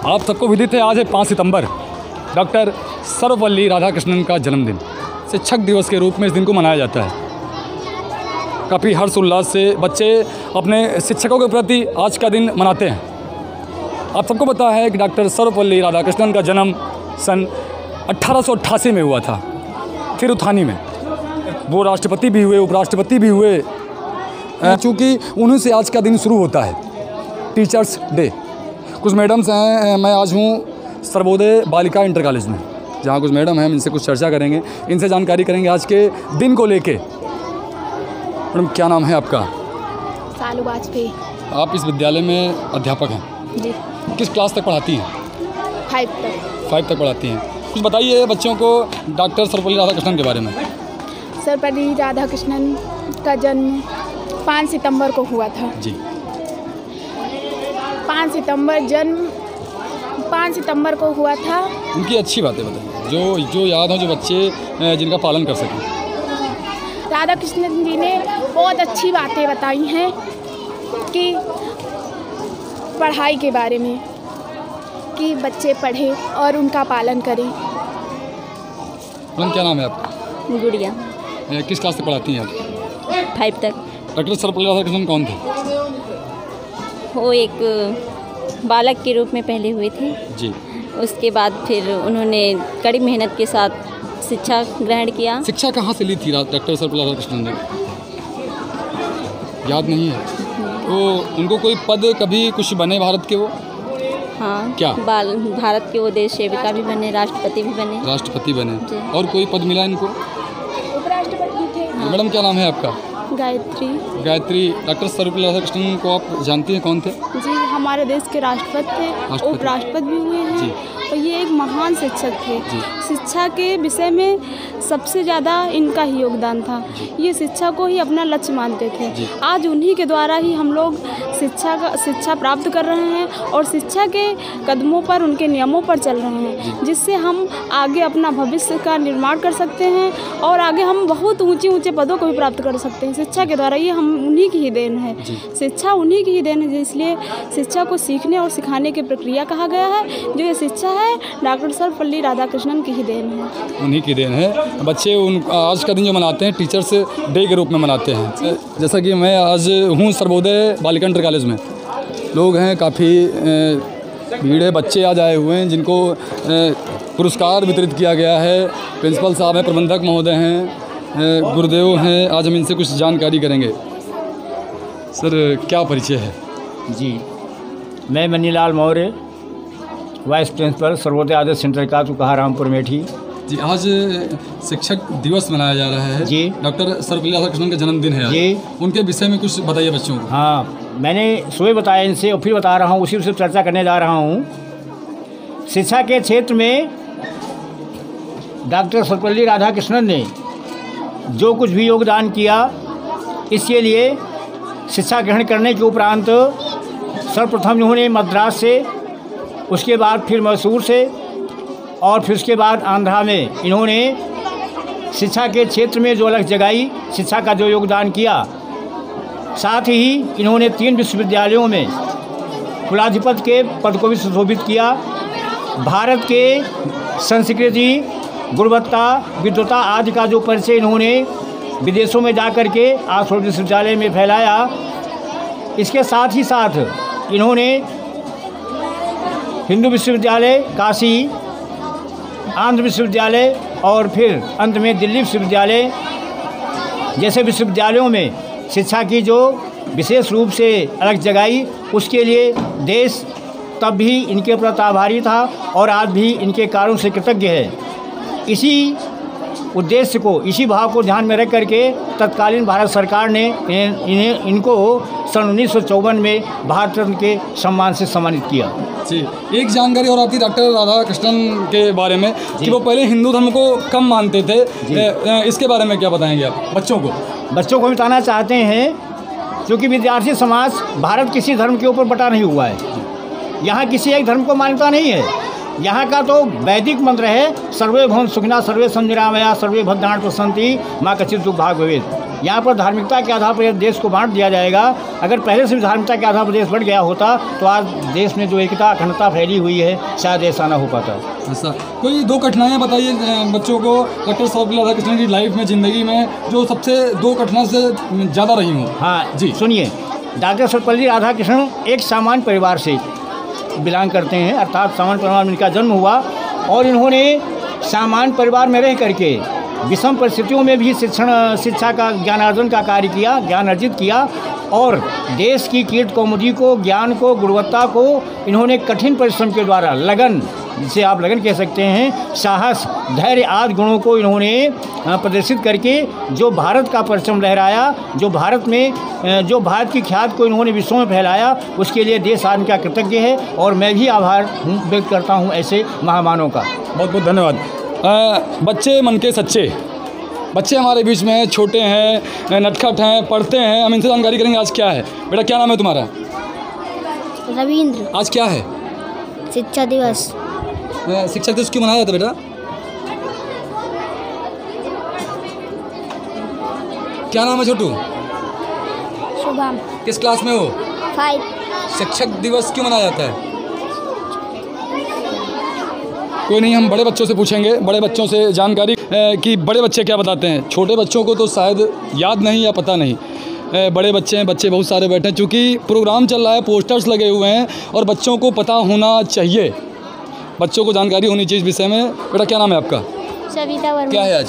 आप सबको विदित है आज है 5 सितंबर, डॉक्टर सर्वपल्ली राधाकृष्णन का जन्मदिन। शिक्षक दिवस के रूप में इस दिन को मनाया जाता है। काफ़ी हर्ष उल्लास से बच्चे अपने शिक्षकों के प्रति आज का दिन मनाते हैं। आप सबको पता है कि डॉक्टर सर्वपल्ली राधाकृष्णन का जन्म सन 1888 में हुआ था, तिरुथानी में। वो राष्ट्रपति भी हुए, उपराष्ट्रपति भी हुए, चूँकि उन्हीं से आज का दिन शुरू होता है, टीचर्स डे। कुछ मैडम्स हैं, मैं आज हूँ सर्वोदय बालिका इंटर कॉलेज में, जहाँ कुछ मैडम हैं, हम इनसे कुछ चर्चा करेंगे, इनसे जानकारी करेंगे आज के दिन को लेके। मैडम क्या नाम है आपका? सालू वाजपेयी। आप इस विद्यालय में अध्यापक हैं जी। किस क्लास तक पढ़ाती हैं? 5 तक पढ़ाती हैं। कुछ बताइए बच्चों को डॉक्टर सर्वपल्ली राधाकृष्णन के बारे में। सर्वपल्ली राधाकृष्णन का जन्म 5 सितंबर को हुआ था। जी। 5 सितंबर को हुआ था। उनकी अच्छी बातें बताइए, जो याद हो, जो बच्चे जिनका पालन कर सकें। राधाकृष्णन जी ने बहुत अच्छी बातें बताई हैं कि पढ़ाई के बारे में, कि बच्चे पढ़ें और उनका पालन करें। मैडम क्या नाम है आपका? गुड़िया। किस क्लास तक पढ़ाती हैं आप? 5 तक। डॉक्टर सर्वपल्ली राधाकृष्णन कौन थे? वो एक बालक के रूप में पहले हुए थे जी। उसके बाद फिर उन्होंने कड़ी मेहनत के साथ शिक्षा ग्रहण किया। शिक्षा कहाँ से ली थी डॉक्टर सर्वपल्ली राधाकृष्णन ने? याद नहीं है? तो उनको कोई पद कभी कुछ बने भारत के वो? हाँ। क्या? भारत के वो देश सेविका भी बने, राष्ट्रपति भी बने। राष्ट्रपति बने। और कोई पद मिला इनको? उपराष्ट्रपति थे। मैडम क्या नाम है आपका? गायत्री। डॉक्टर सर्वपल्ली राधाकृष्णन को आप जानती हैं, कौन थे? जी, हमारे देश के राष्ट्रपति थे, उपराष्ट्रपति भी हुए हैं और ये एक महान शिक्षक थे। शिक्षा के विषय में सबसे ज़्यादा इनका ही योगदान था। ये शिक्षा को ही अपना लक्ष्य मानते थे। आज उन्हीं के द्वारा ही हम लोग शिक्षा प्राप्त कर रहे हैं और शिक्षा के कदमों पर, उनके नियमों पर चल रहे हैं, जिससे हम आगे अपना भविष्य का निर्माण कर सकते हैं और आगे हम बहुत ऊंचे पदों को भी प्राप्त कर सकते हैं शिक्षा के द्वारा। ये हम उन्हीं की ही देन है, शिक्षा उन्हीं की ही देन है, इसलिए शिक्षा को सीखने और सिखाने की प्रक्रिया कहा गया है। जो ये शिक्षा है डॉक्टर सर्वपल्ली राधाकृष्णन की ही देन है, उन्हीं की देन है। बच्चे आज का दिन जो मनाते हैं टीचर्स डे के रूप में मनाते हैं। जैसा कि मैं आज हूँ सर्वोदय बालिका इंटर कॉलेज में, लोग हैं, काफ़ी भीड़ है, बच्चे आज आए हुए हैं जिनको पुरस्कार वितरित किया गया है। प्रिंसिपल साहब हैं, प्रबंधक महोदय हैं, गुरुदेव हैं। आज हम इनसे कुछ जानकारी करेंगे। सर क्या परिचय है? जी, मैं मनीलाल मौर्य, वाइस प्रिंसिपल सर्वोदय आदर्श सेंटर का तुकारामपुर मेठी। जी, आज शिक्षक दिवस मनाया जा रहा है। जी। डॉक्टर सर्वपल्ली राधाकृष्णन का जन्मदिन है। जी। उनके विषय में कुछ बताइए बच्चों को। हाँ, मैंने सुबह बताया इनसे और फिर बता रहा हूँ, उसी से चर्चा करने जा रहा हूँ। शिक्षा के क्षेत्र में डॉक्टर सर्वपल्ली राधाकृष्णन ने जो कुछ भी योगदान किया, इसके लिए शिक्षा ग्रहण करने के उपरांत सर्वप्रथम इन्होंने मद्रास से, उसके बाद फिर मैसूर से और फिर उसके बाद आंध्रा में इन्होंने शिक्षा के क्षेत्र में जो अलग जगाई, शिक्षा का जो योगदान किया, साथ ही इन्होंने 3 विश्वविद्यालयों में कुलाधिपति के पद को भी सुशोभित किया। भारत के संस्कृति, गुणवत्ता, विद्वता आदि का जो परिचय इन्होंने विदेशों में जाकर के ऑक्सफोर्ड विश्वविद्यालय में फैलाया। इसके साथ ही साथ इन्होंने हिंदू विश्वविद्यालय काशी, आंध्र विश्वविद्यालय और फिर अंत में दिल्ली विश्वविद्यालय जैसे विश्वविद्यालयों में शिक्षा की जो विशेष रूप से अलग जगाई, उसके लिए देश तब भी इनके प्रति आभारी था और आज भी इनके कार्यों से कृतज्ञ है। इसी उद्देश्य को, इसी भाव को ध्यान में रख करके तत्कालीन भारत सरकार ने इनको सन 1954 में भारत रत्न के सम्मान से सम्मानित किया। जी, एक जानकारी और आती डॉक्टर राधाकृष्णन के बारे में कि वो पहले हिंदू धर्म को कम मानते थे। इसके बारे में क्या बताएंगे आप बच्चों को? बच्चों को बताना चाहते हैं, क्योंकि विद्यार्थी समाज भारत किसी धर्म के ऊपर बटा नहीं हुआ है। यहाँ किसी एक धर्म को मान्यता नहीं है। यहाँ का तो वैदिक मंत्र है, सर्वे भवन्तु सुखिनः सर्वे सन्तु निरामया सर्वे भद्राणि पश्यन्ति मा कश्चित् दुःखभाग् भवेत्। यहाँ पर धार्मिकता के आधार पर यह देश को बांट दिया जाएगा। अगर पहले से भी धार्मिकता के आधार पर देश बढ़ गया होता तो आज देश में जो एकता अखंडता फैली हुई है शायद ऐसा ना हो पाता। ऐसा कोई 2 कठिनाइयाँ बताइए बच्चों को डॉक्टर सर्वपल्ली राधाकृष्णन की लाइफ में, ज़िंदगी में जो सबसे 2 कठिनाई से ज़्यादा रही हूँ। हाँ जी, सुनिए। डॉक्टर सर्वपल्ली राधाकृष्णन एक सामान्य परिवार से बिलोंग करते हैं, अर्थात सामान्य परिवार में इनका जन्म हुआ और इन्होंने सामान्य परिवार में रह करके विषम परिस्थितियों में भी शिक्षा का ज्ञानार्जन का कार्य किया, ज्ञान अर्जित किया और देश की कीर्ति कौमुदी को, ज्ञान को, गुणवत्ता को इन्होंने कठिन परिश्रम के द्वारा लगन, जिसे आप लगन कह सकते हैं, साहस, धैर्य आदि गुणों को इन्होंने प्रदर्शित करके जो भारत का परचम लहराया, जो भारत की ख्याति को इन्होंने विश्व में फैलाया, उसके लिए देश आज इनका कृतज्ञ है और मैं भी आभार व्यक्त करता हूँ ऐसे महामानव का। बहुत बहुत धन्यवाद। बच्चे मन के सच्चे, बच्चे हमारे बीच में छोटे हैं, नटखट हैं, पढ़ते हैं, हम इनसे जानकारी करेंगे। आज क्या है बेटा, क्या नाम है तुम्हारा? रविंद्र। आज क्या है? शिक्षा दिवस। शिक्षक दिवस क्यों मनाया जाता है बेटा? क्या नाम है छोटू? शुभम। किस क्लास में हो? 5। शिक्षक दिवस क्यों मनाया जाता है? कोई नहीं, हम बड़े बच्चों से पूछेंगे, बड़े बच्चों से जानकारी कि बड़े बच्चे क्या बताते हैं। छोटे बच्चों को तो शायद याद नहीं या पता नहीं, बड़े बच्चे हैं, बच्चे बहुत सारे बैठे हैं, चूँकि प्रोग्राम चल रहा है, पोस्टर्स लगे हुए हैं और बच्चों को पता होना चाहिए, बच्चों को जानकारी होनी चाहिए इस विषय में। बेटा क्या नाम है आपका? सविता वर्मा। क्या है आज?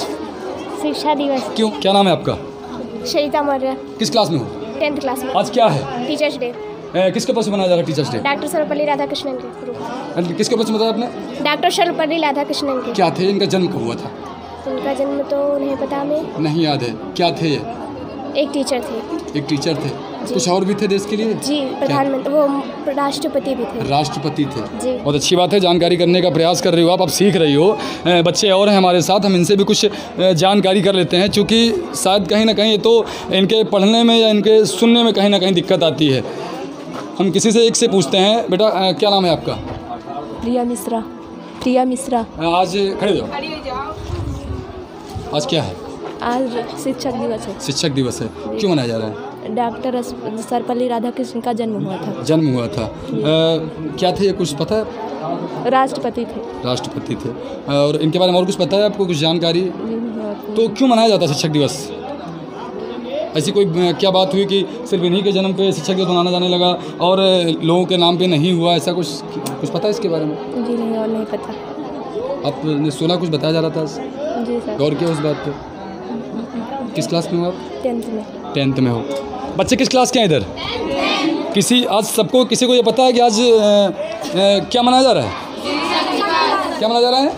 शिक्षा दिवस। क्यों, क्या नाम है आपका? सरिता मौर्य। किस क्लास में हो? 10th क्लास में। आज क्या है? Teachers day. किसके ऊपर से मनाया जा रहा है teachers day? Doctor Sarvepalli Radhakrishnan के। किसके ऊपर से बताया आपने? डॉक्टर सर्वपल्ली राधाकृष्णन के। क्या थे, इनका जन्म कब हुआ था? उनका जन्म तो नहीं पता हमें। नहीं याद है। क्या थे ये? एक टीचर थे। एक टीचर थे। कुछ और भी थे देश के लिए? जी, प्रधानमंत्री, वो राष्ट्रपति भी थे। राष्ट्रपति थे जी। बहुत अच्छी बात है, जानकारी करने का प्रयास कर रही हो आप सीख रही हो। बच्चे और हैं हमारे साथ, हम इनसे भी कुछ जानकारी कर लेते हैं, क्योंकि शायद कहीं ना कहीं तो इनके पढ़ने में या इनके सुनने में कहीं ना कहीं दिक्कत आती है। हम किसी से एक से पूछते हैं। बेटा क्या नाम है आपका? प्रिया मिश्रा। प्रिया मिश्रा। आज खड़े जाओ। आज क्या है? आज शिक्षक दिवस है। शिक्षक दिवस है, क्यों मनाया जा रहा है? डॉक्टर सर्वपल्ली राधाकृष्णन का जन्म हुआ था। जन्म हुआ था। क्या थे ये, कुछ पता है? राष्ट्रपति थे। राष्ट्रपति थे। और इनके बारे में और कुछ पता है आपको, कुछ जानकारी? तो क्यों मनाया जाता है शिक्षक दिवस? ऐसी कोई क्या बात हुई कि सिर्फ इन्हीं के जन्म पे शिक्षक दिवस मनाना जाने लगा और लोगों के नाम पे नहीं हुआ, ऐसा कुछ पता है इसके बारे में? जी नहीं, और नहीं पता। आपने 16 कुछ बताया जा रहा था? जी सर। गौर किया उस बात पे? किस क्लास में हो आप? 10th में। 10th में हो। बच्चे किस क्लास के हैं इधर? किसी आज सबको किसी को ये पता है कि आज क्या मनाया जा रहा है? क्या मनाया जा रहा है?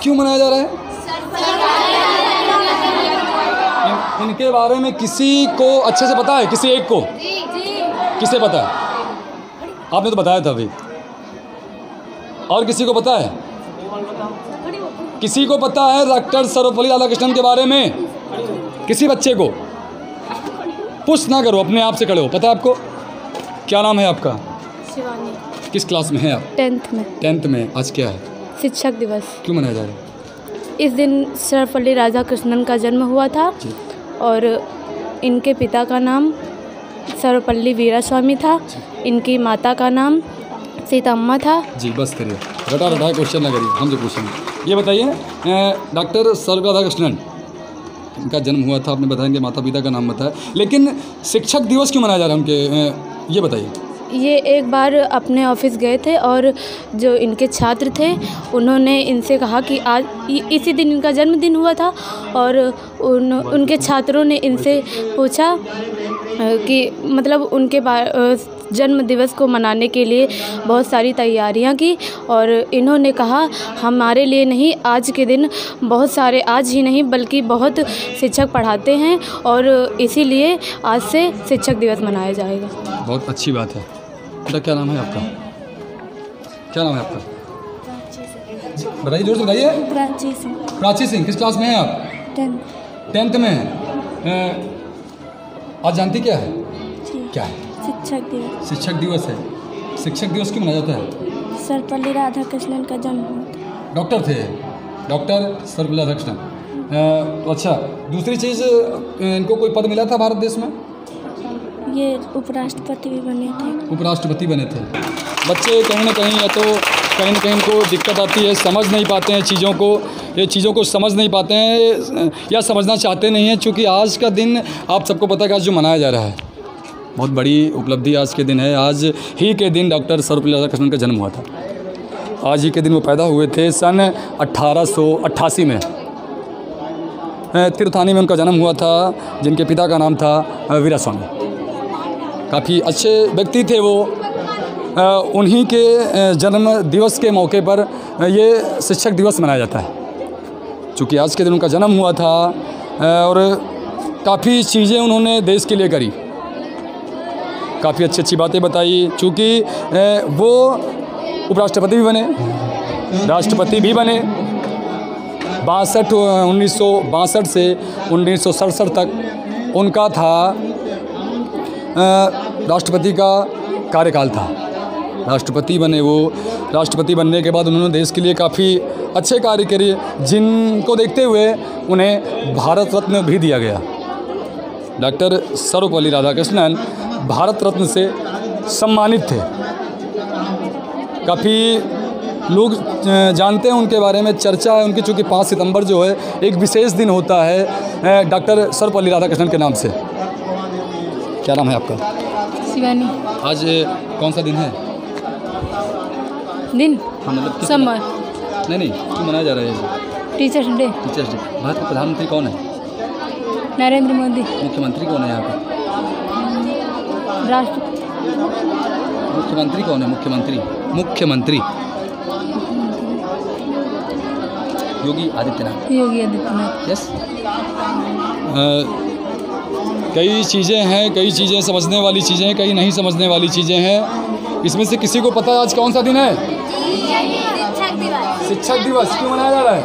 क्यों मनाया जा रहा है? इनके बारे में किसी को अच्छे से पता है? किसी एक को? किसे पता है? आपने तो बताया था अभी। और किसी को पता है? किसी को पता है डॉक्टर सर्वपल्ली राधाकृष्णन के बारे में? किसी बच्चे को? पुश ना करो, अपने आप से खड़े हो। पता है आपको? क्या नाम है आपका? शिवानी। किस क्लास में है आप? 10th में। 10th में। आज क्या है? शिक्षक दिवस। क्यों मनाया जा रहा है? इस दिन सर्वपल्ली राधाकृष्णन का जन्म हुआ था और इनके पिता का नाम सर्वपल्ली वीरास्वामी था, इनकी माता का नाम सीतम्मा था। जी बस करिए, रटा क्वेश्चन ना करिए, हमसे पूछेंगे। ये बताइए डॉक्टर सर्वपल्ली राधाकृष्णन, इनका जन्म हुआ था, आपने बताया कि माता पिता का नाम बताया, लेकिन शिक्षक दिवस क्यों मनाया जा रहा है उनके, ये बताइए। ये एक बार अपने ऑफिस गए थे और जो इनके छात्र थे उन्होंने इनसे कहा कि आज इसी दिन इनका जन्मदिन हुआ था और उनके छात्रों ने इनसे पूछा कि मतलब उनके जन्म दिवस को मनाने के लिए बहुत सारी तैयारियां की और इन्होंने कहा हमारे लिए नहीं, आज के दिन बहुत सारे, आज ही नहीं बल्कि बहुत शिक्षक पढ़ाते हैं और इसीलिए आज से शिक्षक दिवस मनाया जाएगा। बहुत अच्छी बात है। बेटा क्या नाम है आपका? क्या नाम है आपका? बताइए, जोर से बताइए। प्राची सिंह। प्राची सिंह। किस क्लास में हैं आप? 10th में हैं। आज जानती क्या है? क्या है? शिक्षक दिवस। शिक्षक दिवस है। शिक्षक दिवस क्यों मनाया जाता है? सर्वपल्ली राधाकृष्णन का जन्म हुआ था। डॉक्टर थे, डॉक्टर सर्वपल्ली राधाकृष्णन। तो अच्छा, दूसरी चीज़, इनको कोई पद मिला था भारत देश में? ये उपराष्ट्रपति भी बने थे। उपराष्ट्रपति बने थे। बच्चे कहीं ना कहीं या तो कहीं ना कहीं इनको दिक्कत आती है, समझ नहीं पाते हैं चीज़ों को, ये चीज़ों को समझ नहीं पाते हैं या समझना चाहते नहीं हैं, क्योंकि आज का दिन आप सबको पता है कि आज जो मनाया जा रहा है बहुत बड़ी उपलब्धि आज के दिन है। आज ही के दिन डॉक्टर सर्वपल्ली राधाकृष्णन का जन्म हुआ था। आज ही के दिन वो पैदा हुए थे सन 1888 में। तीर्थानी में उनका जन्म हुआ था, जिनके पिता का नाम था वीरास्वामी। काफ़ी अच्छे व्यक्ति थे वो। उन्हीं के जन्म दिवस के मौके पर ये शिक्षक दिवस मनाया जाता है, चूँकि आज के दिन उनका जन्म हुआ था और काफ़ी चीज़ें उन्होंने देश के लिए करी, काफ़ी अच्छी अच्छी बातें बताई। चूँकि वो उपराष्ट्रपति भी बने, राष्ट्रपति भी बने। 1962 से 1967 तक उनका था राष्ट्रपति का कार्यकाल था। राष्ट्रपति बने वो। राष्ट्रपति बनने के बाद उन्होंने देश के लिए काफ़ी अच्छे कार्य किए, जिनको देखते हुए उन्हें भारत रत्न भी दिया गया। डॉक्टर सर्वपल्ली राधाकृष्णन भारत रत्न से सम्मानित थे। काफ़ी लोग जानते हैं उनके बारे में, चर्चा है उनकी, चूँकि 5 सितंबर जो है एक विशेष दिन होता है डॉक्टर सर्वपल्ली राधाकृष्णन के नाम से। क्या नाम है आपका? शिवानी। आज कौन सा दिन है? दिन हाँ, मतलब सोमवार। नहीं, क्यों मनाया जा रहा है? Teachers day. Teachers day. Bharat के प्रधानमंत्री कौन है? नरेंद्र मोदी। मुख्यमंत्री कौन है यहाँ पर? राष्ट्रपति। मुख्यमंत्री कौन है? मुख्यमंत्री योगी आदित्यनाथ। योगी आदित्यनाथ। यस। कई चीज़ें हैं, कई चीज़ें समझने वाली चीज़ें हैं, कई नहीं समझने वाली चीज़ें हैं। इसमें से किसी को पता है आज कौन सा दिन है? शिक्षक दिवस। क्यों मनाया जा रहा है?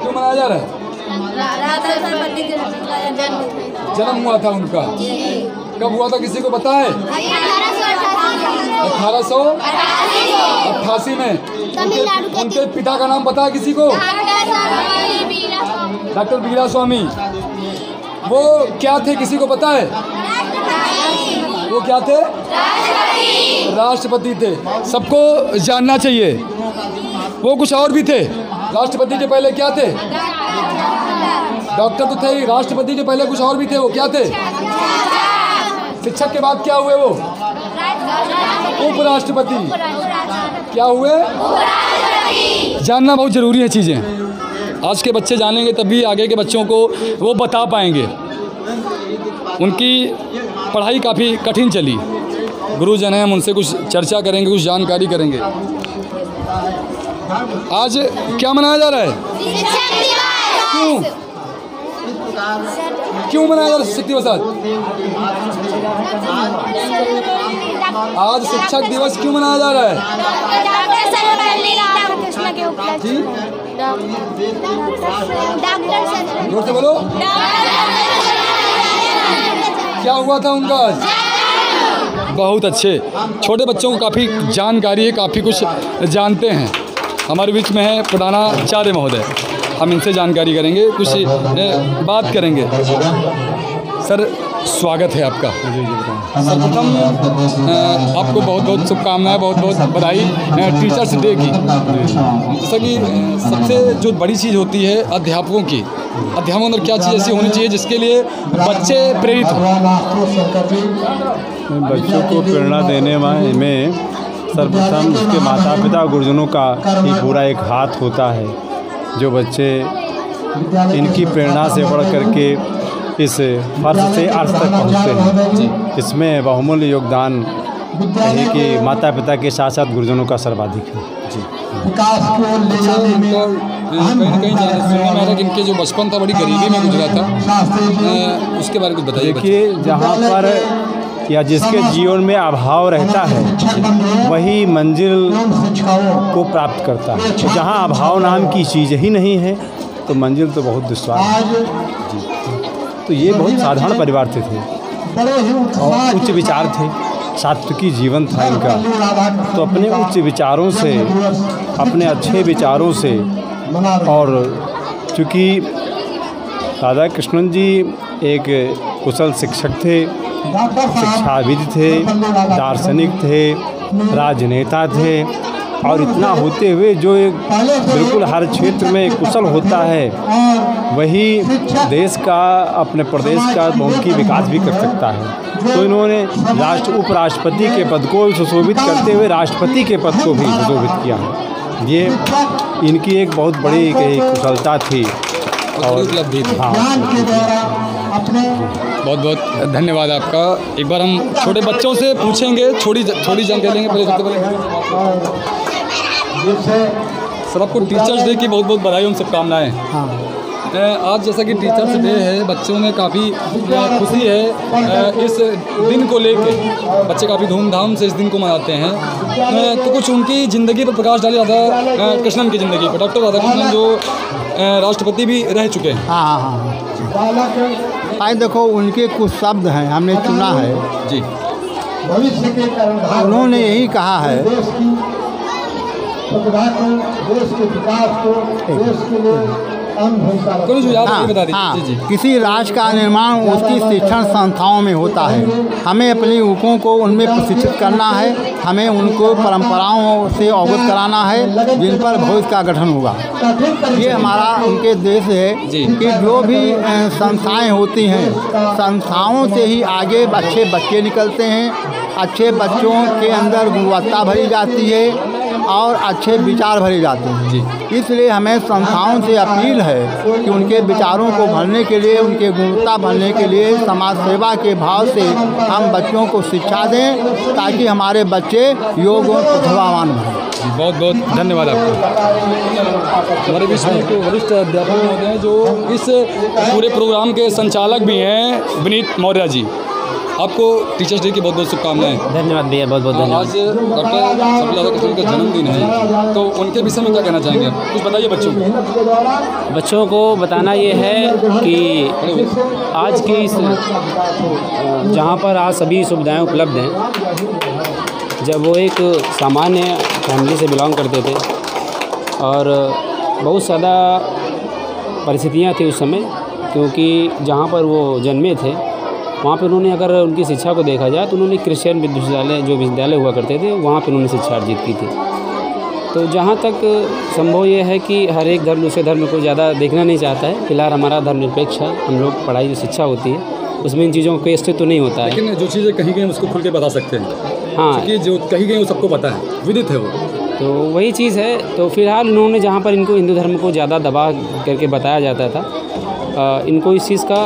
क्यों मनाया जा रहा है? जन्म हुआ था उनका। कब हुआ था किसी को पता है? 1888 में। उनके पिता का नाम पता है किसी को? डॉक्टर वीरास्वामी। वो क्या थे किसी को पता है? वो क्या थे? राष्ट्रपति थे। सबको जानना चाहिए। वो कुछ और भी थे। राष्ट्रपति के पहले क्या थे? डॉक्टर तो थे ही, राष्ट्रपति के पहले कुछ और भी थे। वो क्या थे? शिक्षक के बाद क्या हुए वो? उपराष्ट्रपति। क्या हुए? जानना बहुत ज़रूरी है चीज़ें। आज के बच्चे जानेंगे तभी आगे के बच्चों को वो बता पाएंगे। उनकी पढ़ाई काफ़ी कठिन चली। गुरुजन हैं, हम उनसे कुछ चर्चा करेंगे, कुछ जानकारी करेंगे। आज क्या मनाया जा रहा है? क्यों मनाया जा रहा है शिक्षक दिवस? आज शिक्षक दिवस क्यों मनाया जा रहा है? जोर से बोलो। क्या हुआ था उनका आज? बहुत अच्छे। छोटे बच्चों को काफ़ी जानकारी है, काफ़ी कुछ जानते हैं। हमारे बीच में है प्रधानाचार्य महोदय, हम इनसे जानकारी करेंगे, कुछ बात करेंगे। सर, स्वागत है आपका। सर्वप्रथम आपको बहुत बहुत शुभकामनाएं, बहुत बहुत बधाई टीचर्स डे की। जैसा कि सबसे जो बड़ी चीज़ होती है अध्यापकों की, अध्यापकों अंदर क्या चीज़ ऐसी होनी चाहिए जिसके लिए बच्चे प्रेरित हों? बच्चों को प्रेरणा देने में सर्वप्रथम उसके माता पिता गुरुजनों का ही पूरा एक हाथ होता है। जो बच्चे इनकी प्रेरणा से बढ़ करके इस फर्श से अर्श तक पहुँचते हैं, इसमें बहुमूल्य योगदान है कि माता पिता के साथ साथ गुरुजनों का सर्वाधिक है। जी। कहीं न कहीं सुनने में आ रहा कि इनके जो बचपन था बड़ी गरीबी में गुजरा था, उसके बारे में कुछ बताइए। देखिए, जहाँ पर या जिसके जीवन में अभाव रहता है वही मंजिल को प्राप्त करता है। तो जहाँ अभाव नाम की चीज़ ही नहीं है तो मंजिल तो बहुत दुश्वार है। जी। तो ये बहुत साधारण परिवार से थे। और उच्च विचार थे, सात्विकी जीवन था इनका। तो अपने उच्च विचारों से, अपने अच्छे विचारों से, और चूँकि राधा कृष्णन जी एक कुशल शिक्षक थे, शिक्षाविद थे, दार्शनिक थे, राजनेता थे, और इतना होते हुए जो एक बिल्कुल हर क्षेत्र में कुशल होता है, वही देश का, अपने प्रदेश का बहुमुखी विकास भी कर सकता है। तो इन्होंने उपराष्ट्रपति के पद को सुशोभित करते हुए राष्ट्रपति के पद को भी सुशोभित किया है। ये इनकी एक बहुत बड़ी कुशलता थी और उपलब्धि थी। हाँ, बहुत बहुत धन्यवाद आपका। एक बार हम छोटे बच्चों से पूछेंगे, थोड़ी जानकारी लेंगे। पहले सबसे पहले सर, आपको टीचर्स डे की बहुत बहुत बधाई और शुभकामनाएं। आज जैसा कि टीचर्स डे है, बच्चों में काफ़ी खुशी है इस दिन को लेके, बच्चे काफ़ी धूमधाम से इस दिन को मनाते हैं। तो कुछ उनकी ज़िंदगी पर प्रकाश डाले, राधा कृष्णन की ज़िंदगी पर। डॉक्टर राधा कृष्णन जो राष्ट्रपति भी रह चुके हैं। हाँ। आज देखो, उनके कुछ शब्द हैं हमने चुना है जी। उन्होंने यही कहा है, देश के विकास को, देश के लिए किसी राष्ट्र का निर्माण उसकी शिक्षण संस्थाओं में होता है। हमें अपने युवकों को उनमें प्रशिक्षित करना है, हमें उनको परंपराओं से अवगत कराना है जिन पर भविष्य का गठन होगा। ये हमारा उनके देश है कि जो भी संस्थाएं होती हैं, संस्थाओं से ही आगे अच्छे बच्चे निकलते हैं, अच्छे बच्चों के अंदर गुणवत्ता भरी जाती है और अच्छे विचार भरे जाते हैं। इसलिए हमें संस्थाओं से अपील है कि उनके विचारों को भरने के लिए, उनके गुणवत्ता भरने के लिए समाज सेवा के भाव से हम बच्चों को शिक्षा दें, ताकि हमारे बच्चे योग और प्रतिभावान बनें। बहुत बहुत धन्यवाद आपको। हमारे बीच में एक वरिष्ठ अध्यापक महोदय हैं जो इस पूरे प्रोग्राम के संचालक भी हैं, विनीत मौर्य जी। आपको टीचर्स डे की बहुत बहुत शुभकामनाएं। धन्यवाद भैया, बहुत बहुत धन्यवाद। आज डॉक्टर सर्वपल्ली राधाकृष्णन का जन्मदिन है, तो उनके विषय में क्या कहना चाहेंगे आप? कुछ बताइए बच्चों को। बच्चों को बताना ये है कि आज की इस जहाँ पर आज सभी सुविधाएं उपलब्ध हैं, जब वो एक सामान्य फैमिली से बिलोंग करते थे और बहुत ज़्यादा परिस्थितियाँ थी उस समय, क्योंकि जहाँ पर वो जन्मे थे वहाँ पर उन्होंने, अगर उनकी शिक्षा को देखा जाए तो उन्होंने क्रिश्चियन विश्वविद्यालय, जो विद्यालय हुआ करते थे, वहाँ पर उन्होंने शिक्षा अर्जित की थी। तो जहाँ तक संभव ये है कि हर एक धर्म दूसरे धर्म को ज़्यादा देखना नहीं चाहता है। फिलहाल हमारा धर्मनिरपेक्ष है, हम लोग पढ़ाई जो शिक्षा होती है उसमें इन चीज़ों को अस्तित्व तो नहीं होता है। लेकिन जो चीज़ें कही गई उसको खुल के बता सकते हैं। हाँ, क्योंकि जो कही गई वो सबको पता है, विदित है वो। तो वही चीज़ है। तो फिलहाल उन्होंने जहाँ पर इनको हिंदू धर्म को ज़्यादा दबा करके बताया जाता था, इनको इस चीज़ का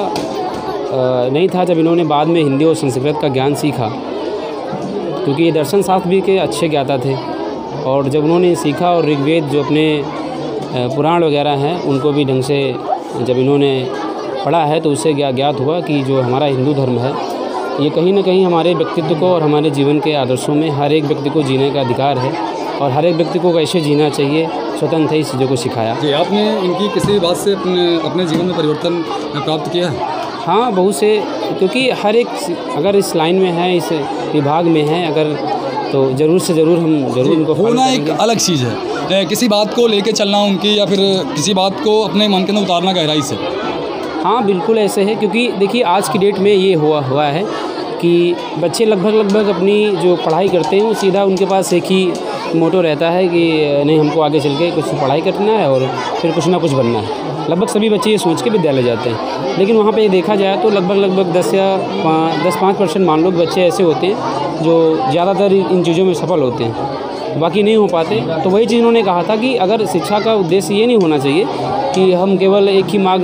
नहीं था। जब इन्होंने बाद में हिंदी और संस्कृत का ज्ञान सीखा, क्योंकि ये दर्शन शास्त्र भी के अच्छे ज्ञाता थे, और जब उन्होंने सीखा और ऋग्वेद जो अपने पुराण वगैरह हैं उनको भी ढंग से जब इन्होंने पढ़ा है, तो उससे ज्ञात हुआ कि जो हमारा हिंदू धर्म है ये कहीं ना कहीं हमारे व्यक्तित्व को और हमारे जीवन के आदर्शों में हर एक व्यक्ति को जीने का अधिकार है, और हर एक व्यक्ति को कैसे जीना चाहिए स्वतंत्र है, इस चीज़ों को सिखाया। जी, आपने इनकी किसी बात से अपने जीवन में परिवर्तन प्राप्त किया है? हाँ, बहुत से, क्योंकि हर एक अगर इस लाइन में है, इस विभाग में है अगर, तो ज़रूर से ज़रूर हम ज़रूर इनको होना एक अलग चीज़ है। किसी बात को लेके चलना उनकी, या फिर किसी बात को अपने मन के अंदर उतारना गहराई से। हाँ, बिल्कुल ऐसे है, क्योंकि देखिए आज की डेट में ये हुआ है कि बच्चे लगभग अपनी जो पढ़ाई करते हैं वो सीधा उनके पास एक ही मोटो रहता है कि नहीं, हमको आगे चल के कुछ पढ़ाई करना है और फिर कुछ ना कुछ बनना है। लगभग सभी बच्चे ये सोच के विद्यालय जाते हैं, लेकिन वहाँ पे देखा जाए तो लगभग 10-5% मान लो बच्चे ऐसे होते हैं जो ज़्यादातर इन चीज़ों में सफल होते हैं, बाकी नहीं हो पाते। तो वही चीज़ उन्होंने कहा था कि अगर शिक्षा का उद्देश्य ये नहीं होना चाहिए कि हम केवल एक ही मार्ग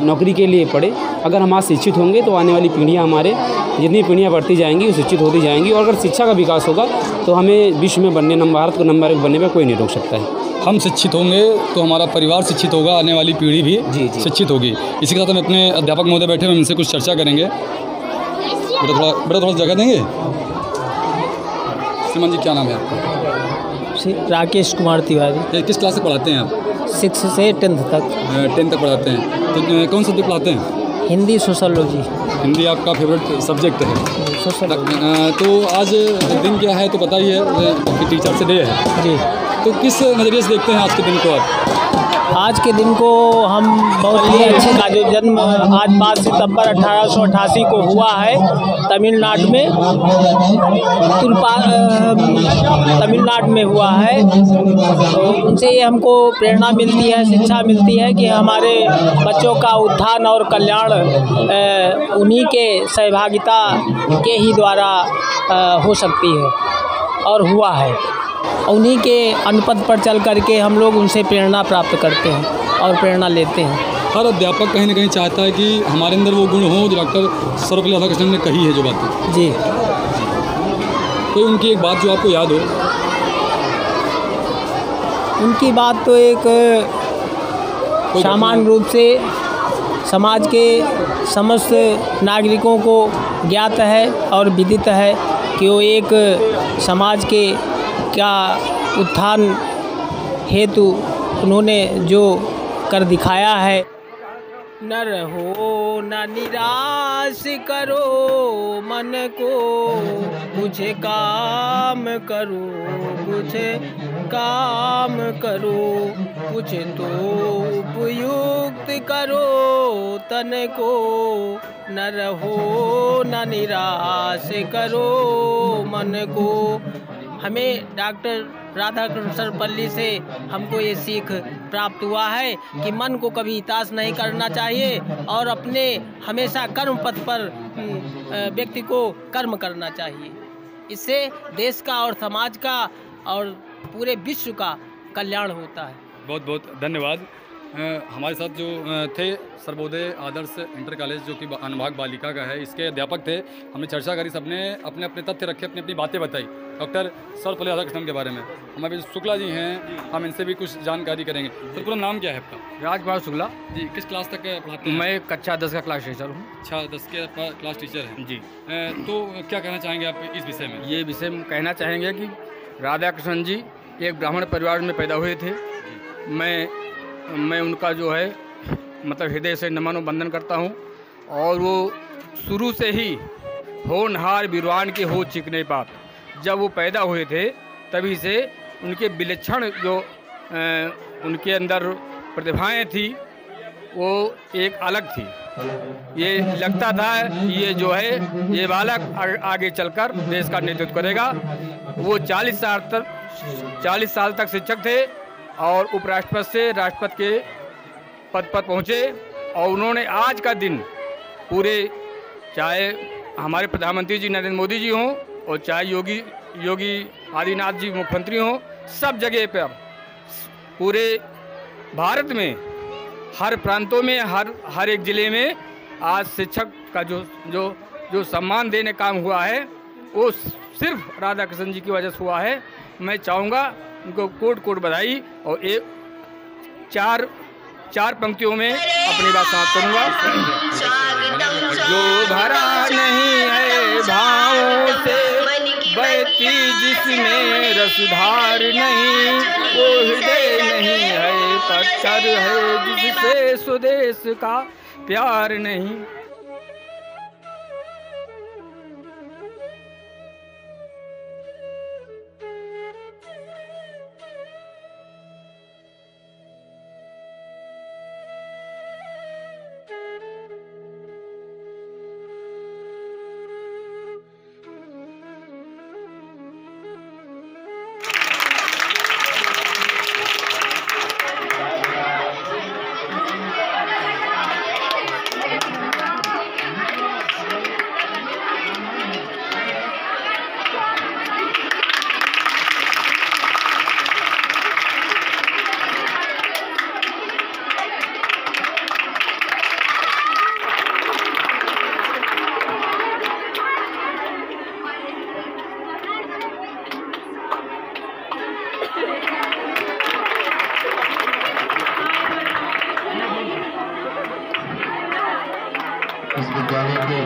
नौकरी के लिए पढ़े। अगर हम आज शिक्षित होंगे तो आने वाली पीढ़ियाँ, हमारे जितनी पीढ़ियाँ बढ़ती जाएंगी वो शिक्षित होती जाएंगी, और अगर शिक्षा का विकास होगा तो हमें विश्व में बनने, भारत को नंबर 1 बनने में कोई नहीं रोक सकता है। हम शिक्षित होंगे तो हमारा परिवार शिक्षित होगा, आने वाली पीढ़ी भी शिक्षित होगी। इसी के साथ हम अपने अध्यापक महोदय बैठे हुए, उनसे कुछ चर्चा करेंगे। बेटा थोड़ा जगह देंगे। श्रीमान जी, क्या नाम है आपका? राकेश कुमार तिवारी। किस क्लास से पढ़ाते हैं आप? 6 से 10th तक। 10th तक पढ़ाते हैं। तो कौन सा सब्जेक्ट पढ़ाते हैं? हिंदी सोशोलॉजी। हिंदी आपका फेवरेट सब्जेक्ट है। सोशोलॉजी। तो आज दिन क्या है तो पता ही है कि टीचर्स डे है जी। तो किस नज़रिए से देखते हैं आज के दिन को आप? आज के दिन को हम बहुत ही अच्छे का जो जन्म आज 5 सितंबर 1888 को हुआ है तमिलनाडु में, तमिलनाडु में हुआ है। तो उनसे ये हमको प्रेरणा मिलती है, शिक्षा मिलती है कि हमारे बच्चों का उत्थान और कल्याण उन्हीं के सहभागिता के ही द्वारा हो सकती है और हुआ है। उन्हीं के अनुपद पर चल करके हम लोग उनसे प्रेरणा प्राप्त करते हैं और प्रेरणा लेते हैं। हर अध्यापक कहीं ना कहीं चाहता है कि हमारे अंदर वो गुण हो जो डॉक्टर सर्वपल्ली राधाकृष्णन ने कही है जो बातें। जी। कोई उनकी एक बात जो आपको याद हो? उनकी बात तो एक सामान्य रूप से समाज के समस्त नागरिकों को ज्ञात है और विदित है कि वो एक समाज के क्या उत्थान हेतु उन्होंने जो कर दिखाया है। न रहो न निराश करो मन को, कुछ काम करो कुछ काम करो, कुछ तो उपयुक्त करो तन को। न रहो न निराश करो मन को। हमें डॉक्टर राधाकृष्ण सर्वपल्ली से हमको ये सीख प्राप्त हुआ है कि मन को कभी हताश नहीं करना चाहिए और अपने हमेशा कर्म पथ पर व्यक्ति को कर्म करना चाहिए। इससे देश का और समाज का और पूरे विश्व का कल्याण होता है। बहुत बहुत धन्यवाद। हमारे साथ जो थे सर्वोदय आदर्श इंटर कॉलेज जो कि अनुभाग बालिका का है, इसके अध्यापक थे। हमने चर्चा करी, सबने अपने अपने तथ्य रखे, अपनी अपनी बातें बताई डॉक्टर सर्वपल्ली राधाकृष्णन के बारे में। हमारे शुक्ला जी हैं, हम इनसे भी कुछ जानकारी करेंगे। तो पूरा नाम क्या है आपका? राजकुमार शुक्ला जी। किस क्लास तक पढ़ाते हैं? मैं कक्षा 10 का क्लास टीचर हूँ। अच्छा, 10 के क्लास टीचर हैं जी। तो क्या कहना चाहेंगे आप इस विषय में? ये विषय में कहना चाहेंगे कि राधाकृष्णन जी एक ब्राह्मण परिवार में पैदा हुए थे। मैं उनका जो है मतलब हृदय से नमन और वंदन करता हूँ। और वो शुरू से ही होनहार विद्वान के हो चिकने पात। जब वो पैदा हुए थे तभी से उनके विलक्षण जो उनके अंदर प्रतिभाएं थी वो एक अलग थी। ये लगता था कि ये जो है ये बालक आगे चलकर देश का नेतृत्व करेगा। वो 40 साल तक शिक्षक थे और उपराष्ट्रपति से राष्ट्रपति के पद पर पहुँचे। और उन्होंने आज का दिन पूरे, चाहे हमारे प्रधानमंत्री जी नरेंद्र मोदी जी हों और चाहे योगी आदित्यनाथ जी मुख्यमंत्री हों, सब जगह पर पूरे भारत में हर प्रांतों में हर एक ज़िले में आज शिक्षक का जो सम्मान देने काम हुआ है वो सिर्फ राधाकृष्णन जी की वजह से हुआ है। मैं चाहूँगा उनको कोट कोट बधाई और चार पंक्तियों में अपनी बात समाप्त करूँगा। जो भरा नहीं है भावों से बहती जिसमें रसधार नहीं, वो हृदय नहीं है पत्थर है जिससे स्वदेश का प्यार नहीं। इस विद्यालय के